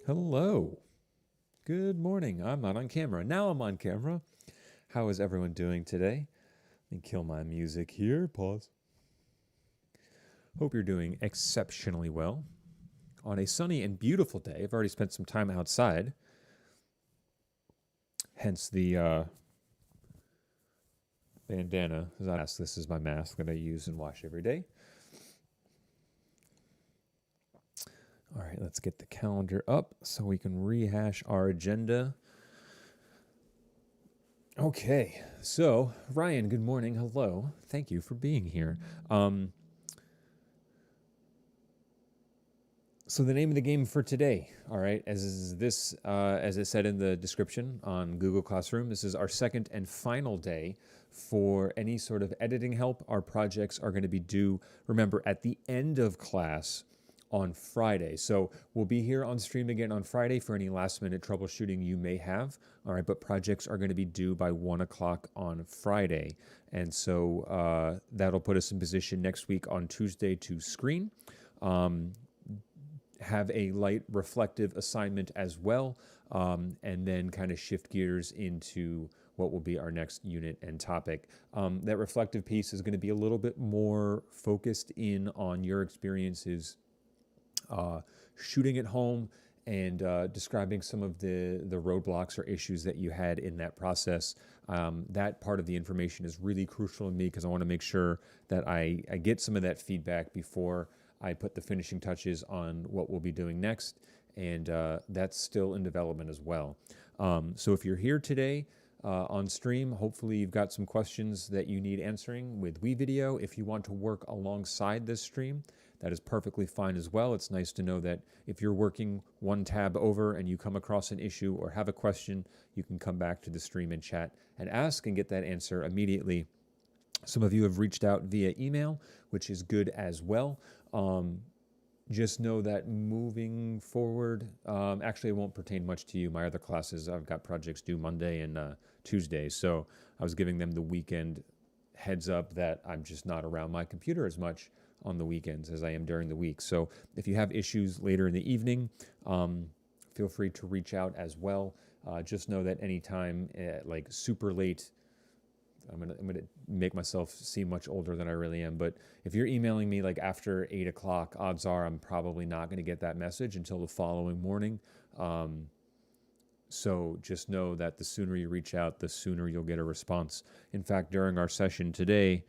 Hello. Good morning. I'm not on camera. Now I'm on camera. How is everyone doing today? Let me kill my music here. Pause. Hope you're doing exceptionally well. On a sunny and beautiful day, I've already spent some time outside. Hence the bandana. This is my mask that I use and wash every day. All right, let's get the calendar up so we can rehash our agenda. Okay, so Ryan, good morning. Hello. Thank you for being here. So the name of the game for today, all right, as it said in the description on Google Classroom, this is our second and final day for any sort of editing help. Our projects are going to be due, remember, at the end of class on Friday. So we'll be here on stream again on Friday for any last minute troubleshooting you may have. All right, but projects are going to be due by 1 o'clock on Friday. And so that'll put us in position next week on Tuesday to screen. Have a light reflective assignment as well, and then kind of shift gears into what will be our next unit and topic. That reflective piece is going to be a little bit more focused in on your experiences shooting at home and describing some of the roadblocks or issues that you had in that process. That part of the information is really crucial to me because I want to make sure that I get some of that feedback before I put the finishing touches on what we'll be doing next, and that's still in development as well. So if you're here today on stream, hopefully you've got some questions that you need answering with WeVideo. If you want to work alongside this stream, that is perfectly fine as well. It's nice to know that if you're working one tab over and you come across an issue or have a question, you can come back to the stream and chat and ask and get that answer immediately. Some of you have reached out via email, which is good as well. Just know that moving forward, actually it won't pertain much to you. My other classes, I've got projects due Monday and Tuesday. So I was giving them the weekend heads up that I'm just not around my computer as much on the weekends as I am during the week. So if you have issues later in the evening, feel free to reach out as well. Just know that anytime like super late, I'm gonna make myself seem much older than I really am. But if you're emailing me like after 8 o'clock, odds are I'm probably not going to get that message until the following morning. So just know that the sooner you reach out, the sooner you'll get a response. In fact, during our session today,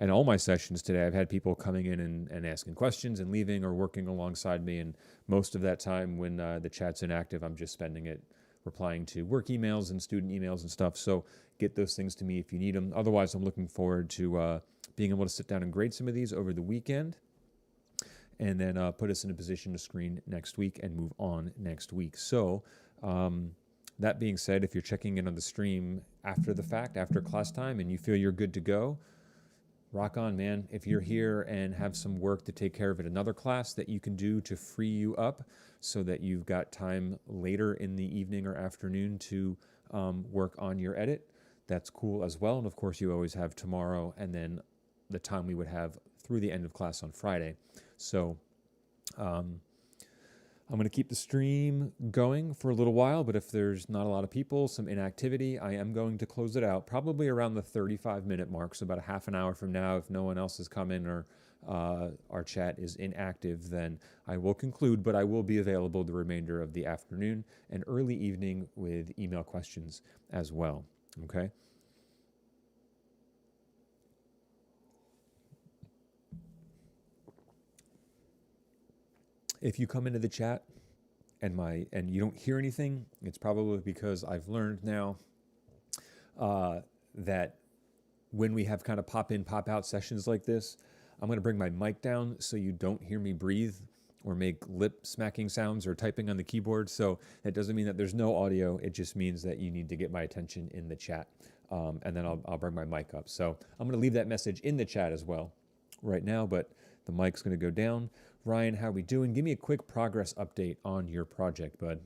and all my sessions today, I've had people coming in and asking questions and leaving or working alongside me. And most of that time when the chat's inactive, I'm just spending it replying to work emails and student emails and stuff. So get those things to me if you need them. Otherwise, I'm looking forward to being able to sit down and grade some of these over the weekend and then put us in a position to screen next week and move on next week. So that being said, if you're checking in on the stream after the fact, after class time, and you feel you're good to go, rock on, man. If you're here and have some work to take care of at another class that you can do to free you up so that you've got time later in the evening or afternoon to work on your edit, that's cool as well. And of course, you always have tomorrow and then the time we would have through the end of class on Friday. So I'm going to keep the stream going for a little while, but if there's not a lot of people, some inactivity, I am going to close it out probably around the 35-minute mark, so about a half an hour from now. If no one else has come in or our chat is inactive, then I will conclude, but I will be available the remainder of the afternoon and early evening with email questions as well, okay? If you come into the chat and you don't hear anything, it's probably because I've learned now that when we have kind of pop in, pop out sessions like this, I'm going to bring my mic down so you don't hear me breathe or make lip smacking sounds or typing on the keyboard. So that doesn't mean that there's no audio. It just means that you need to get my attention in the chat. And then I'll bring my mic up. So I'm going to leave that message in the chat as well right now, but the mic's going to go down. Ryan, how are we doing? Give me a quick progress update on your project, bud.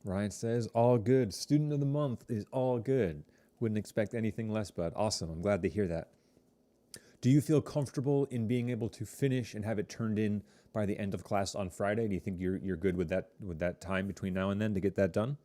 Ryan says, all good. Student of the month is all good. Wouldn't expect anything less, bud. Awesome. I'm glad to hear that. Do you feel comfortable in being able to finish and have it turned in by the end of class on Friday? Do you think you're good with that time between now and then to get that done?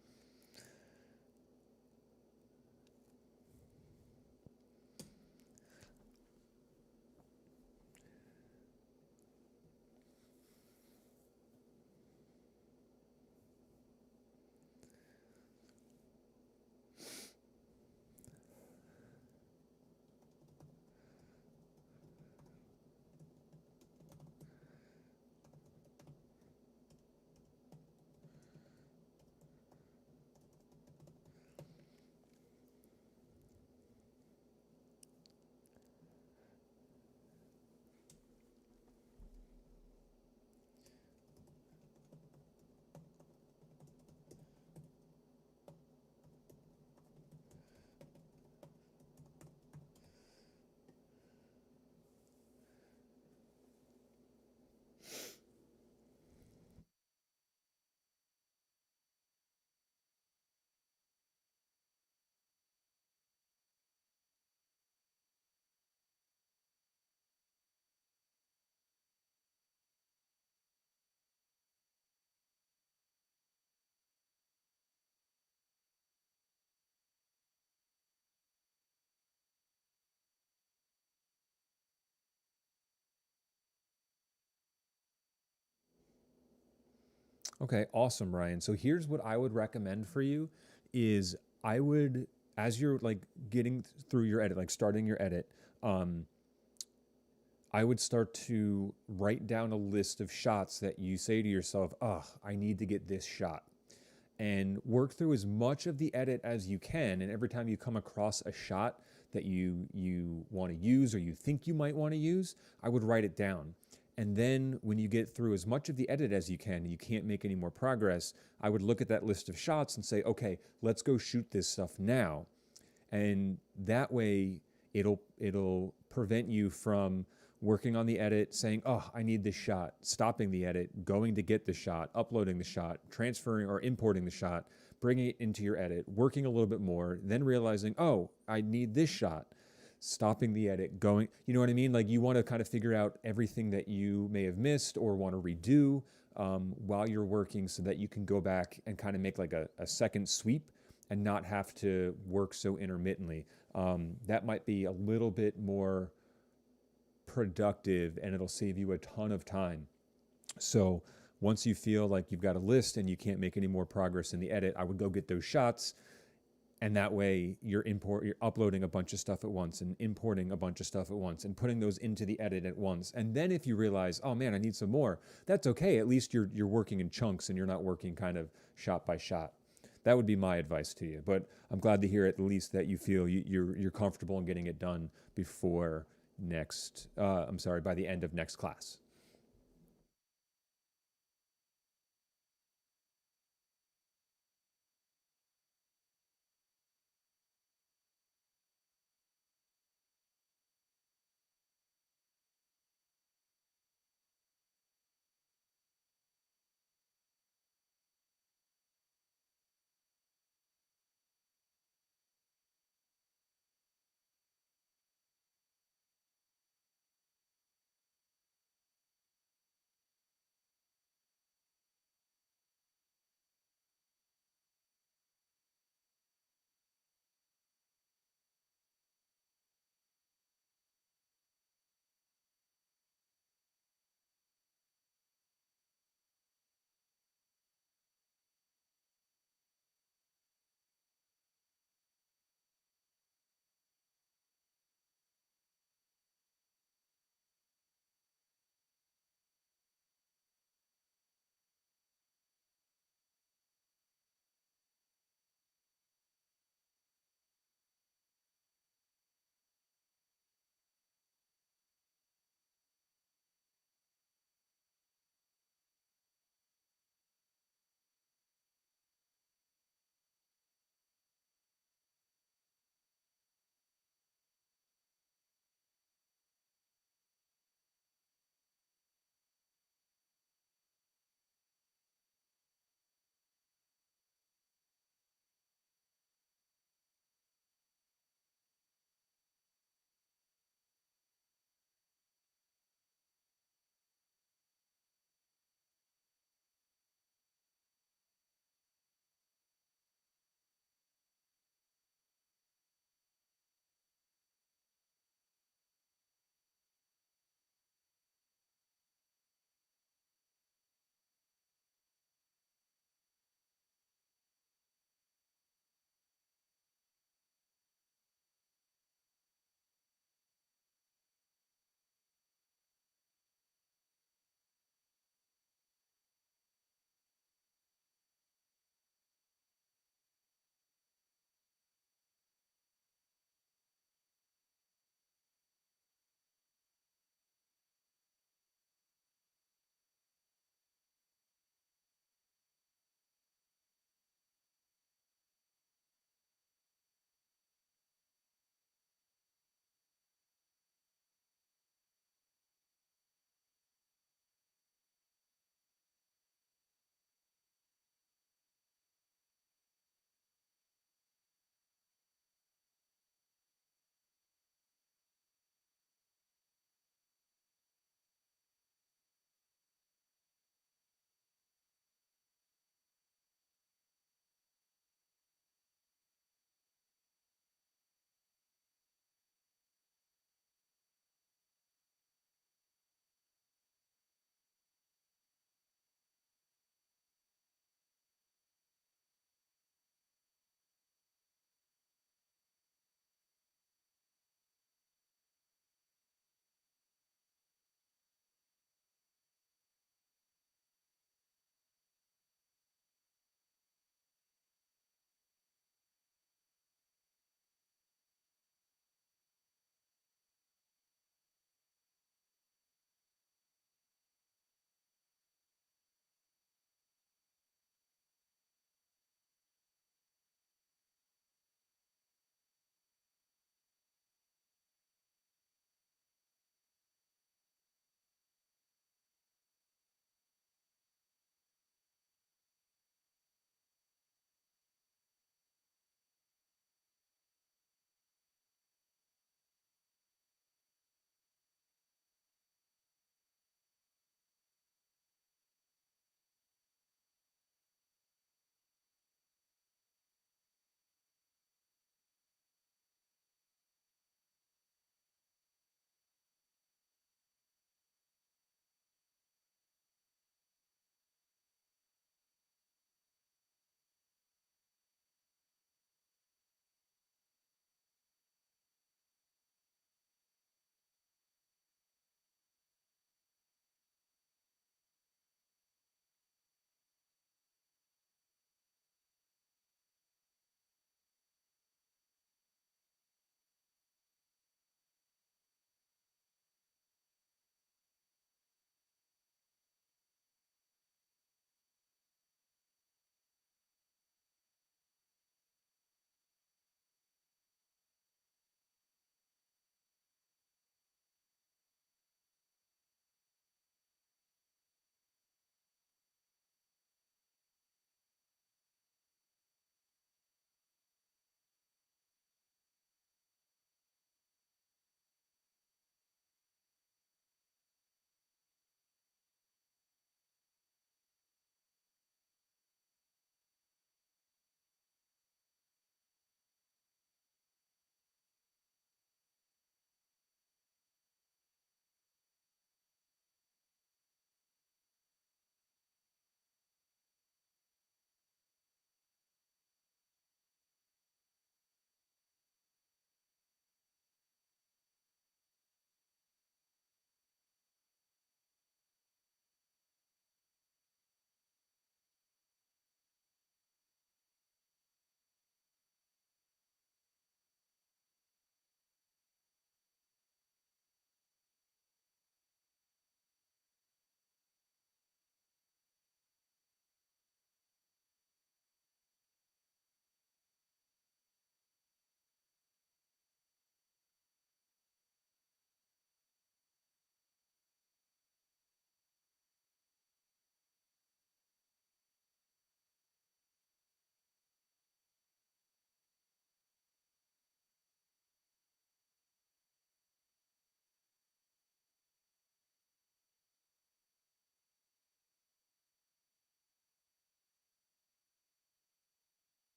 Okay, awesome, Ryan. So here's what I would recommend for you is I would, as you're like getting through your edit, like starting your edit, um, I would start to write down a list of shots that you say to yourself, oh, I need to get this shot. And work through as much of the edit as you can. And every time you come across a shot that you want to use or you think you might want to use, I would write it down. And then when you get through as much of the edit as you can, and you can't make any more progress, I would look at that list of shots and say, okay, let's go shoot this stuff now. And that way it'll prevent you from working on the edit, saying, oh, I need this shot, stopping the edit, going to get the shot, uploading the shot, transferring or importing the shot, bringing it into your edit, working a little bit more, then realizing, oh, I need this shot, stopping the edit, going, you know what I mean? Like you want to kind of figure out everything that you may have missed or want to redo while you're working so that you can go back and kind of make like a second sweep and not have to work so intermittently. That might be a little bit more productive and it'll save you a ton of time. So once you feel like you've got a list and you can't make any more progress in the edit, I would go get those shots. And that way you're uploading a bunch of stuff at once and importing a bunch of stuff at once and putting those into the edit at once. And then if you realize, oh man, I need some more, that's okay. At least you're working in chunks and you're not working kind of shot by shot. That would be my advice to you. But I'm glad to hear at least that you feel you're comfortable in getting it done before next. I'm sorry, by the end of next class.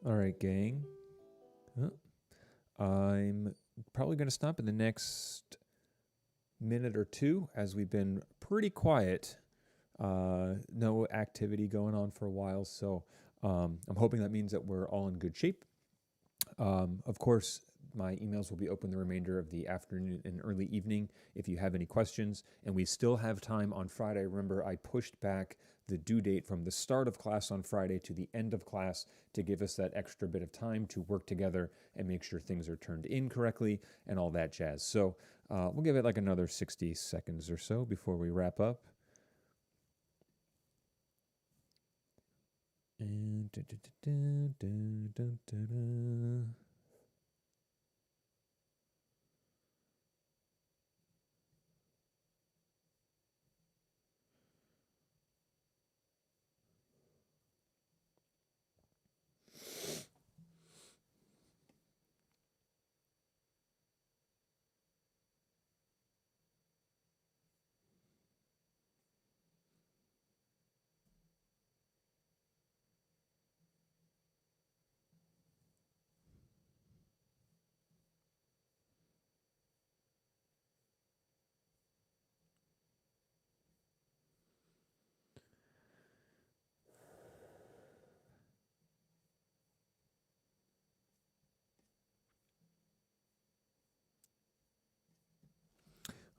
All right, gang. I'm probably going to stop in the next minute or two as we've been pretty quiet. No activity going on for a while, so I'm hoping that means that we're all in good shape. Of course, my emails will be open the remainder of the afternoon and early evening if you have any questions. And we still have time on Friday. Remember, I pushed back the due date from the start of class on Friday to the end of class to give us that extra bit of time to work together and make sure things are turned in correctly and all that jazz. So we'll give it like another 60 seconds or so before we wrap up. And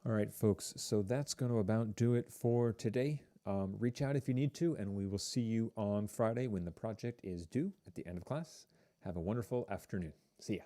all right, folks, so that's going to about do it for today. Reach out if you need to, and we will see you on Friday when the project is due at the end of class. Have a wonderful afternoon. See ya.